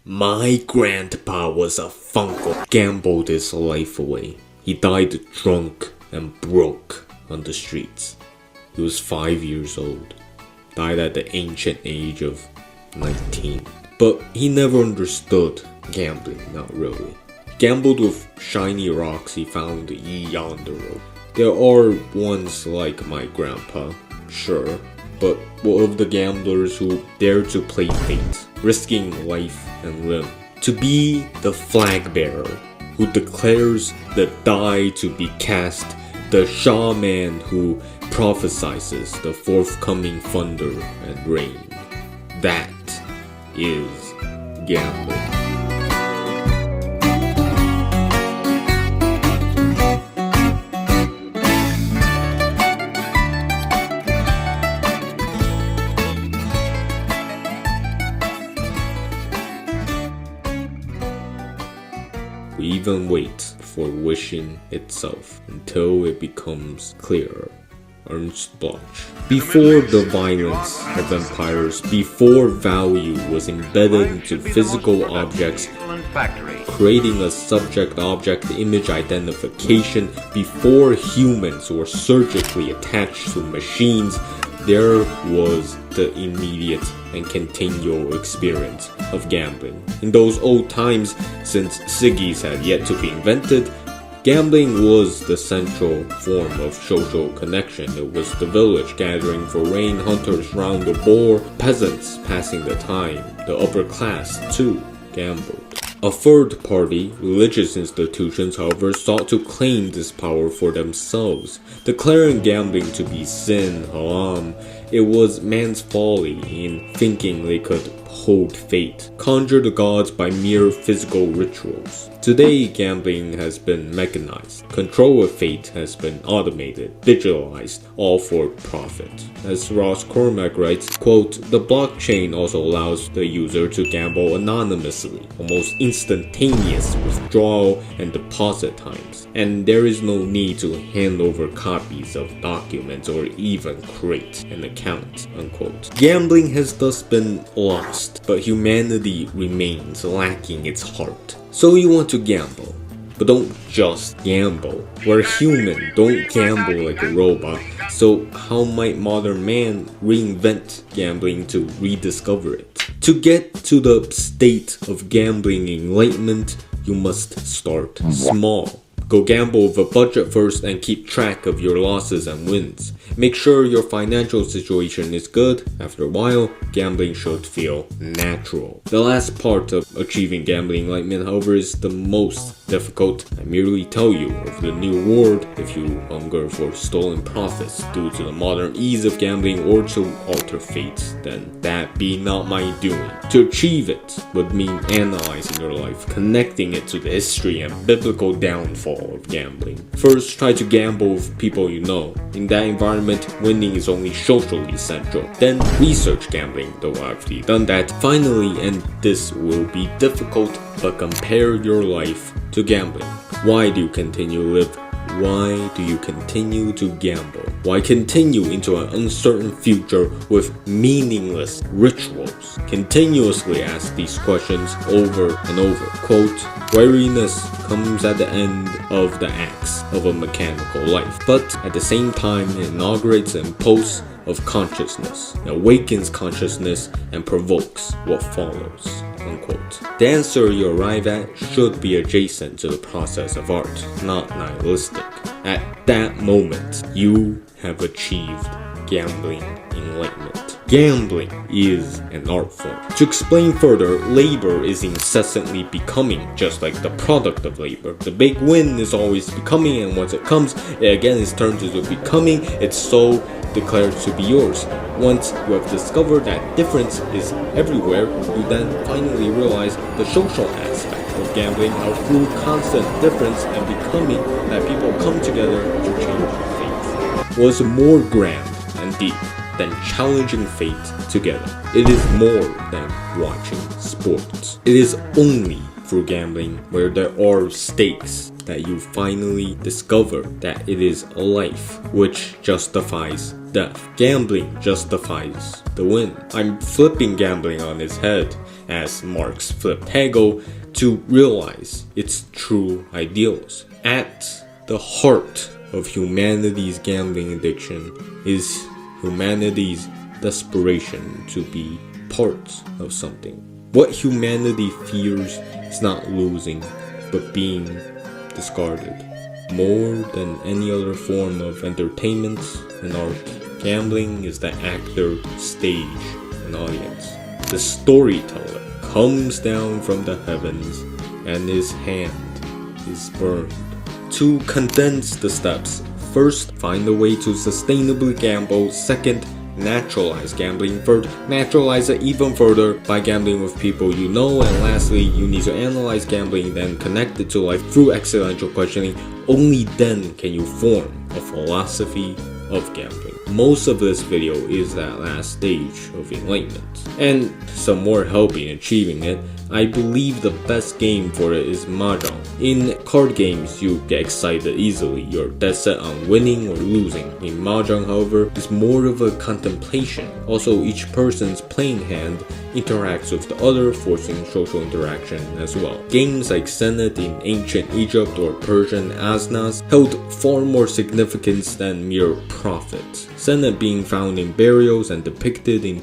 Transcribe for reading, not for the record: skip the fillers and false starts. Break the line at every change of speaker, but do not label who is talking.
My grandpa was a funko. Gambled his life away. He died drunk and broke on the streets. He was 5 years old. Died at the ancient age of 19. But he never understood gambling, not really. Gambled with shiny rocks he found yonder road. There are ones like my grandpa, sure, but what of the gamblers who dare to play fate, risking life and limb? To be the flag bearer who declares the die to be cast, the shaman who prophesizes the forthcoming thunder and rain. That is gambling. We even wait for wishing itself until it becomes clearer. Ernst Bloch. Before the violence of empires, before value was embedded into physical objects, creating a subject-object image identification, before humans were surgically attached to machines, there was the immediate and continual experience of gambling. In those old times, since ciggies had yet to be invented, gambling was the central form of social connection. It was the village gathering for rain, hunters round the boar, peasants passing the time. The upper class, too, gambled. A third party, religious institutions, however, sought to claim this power for themselves, declaring gambling to be sin, haram. It was man's folly in thinking they could hold fate, conjure the gods by mere physical rituals. Today, gambling has been mechanized. Control of fate has been automated, digitalized, all for profit. As Ross Cormack writes, quote, "The blockchain also allows the user to gamble anonymously, almost instantaneous withdrawal and deposit times, and there is no need to hand over copies of documents or even create an account," unquote. Gambling has thus been lost, but humanity remains lacking its heart. So you want to gamble, but don't just gamble. We're human, don't gamble like a robot. So how might modern man reinvent gambling to rediscover it? To get to the state of gambling enlightenment, you must start small. Go gamble with a budget first and keep track of your losses and wins. Make sure your financial situation is good. After a while, gambling should feel natural. The last part of achieving gambling enlightenment, however, is the most difficult. I merely tell you of the new world if you hunger for stolen profits due to the modern ease of gambling or to alter fate, then that be not my doing. To achieve it would mean analyzing your life, connecting it to the history and biblical downfall of gambling. First, try to gamble with people you know. In that environment, winning is only socially central. Then research gambling, though I've already done that. Finally, and this will be difficult, but compare your life to gambling. Why do you continue to live? Why do you continue to gamble? Why continue into an uncertain future with meaningless rituals? Continuously ask these questions over and over. Quote, "Weariness comes at the end of the acts of a mechanical life, but at the same time it inaugurates an impulse of consciousness, awakens consciousness, and provokes what follows." Unquote. The answer you arrive at should be adjacent to the process of art, not nihilistic. At that moment, you have achieved gambling enlightenment. Gambling is an art form. To explain further, labor is incessantly becoming, just like the product of labor. The big win is always becoming, and once it comes, it again is turned into becoming. It's so declared to be yours. Once you have discovered that difference is everywhere, you then finally realize the social aspect of gambling, how through constant difference and becoming that people come together to change fate. Was more grand and deep than challenging fate together. It is more than watching sports. It is only through gambling where there are stakes that you finally discover that it is a life which justifies death. Gambling justifies the win. I'm flipping gambling on its head, as Marx flipped Hegel, to realize its true ideals. At the heart of humanity's gambling addiction is humanity's desperation to be part of something. What humanity fears is not losing, but being discarded. More than any other form of entertainment and art, gambling is the actor, stage, and audience. The storyteller comes down from the heavens, and his hand is burned. To condense the steps: first, find a way to sustainably gamble. Second, naturalize gambling. Third, naturalize it even further by gambling with people you know. And lastly, you need to analyze gambling, then connect it to life through existential questioning. Only then can you form a philosophy of gambling. Most of this video is that last stage of enlightenment, and some more help in achieving it. I believe the best game for it is Mahjong. In card games, you get excited easily. You're dead set on winning or losing. In Mahjong, however, it's more of a contemplation. Also, each person's playing hand interacts with the other, forcing social interaction as well. Games like Senet in ancient Egypt or Persian Asnas held far more significance than mere profit. Senet being found in burials and depicted in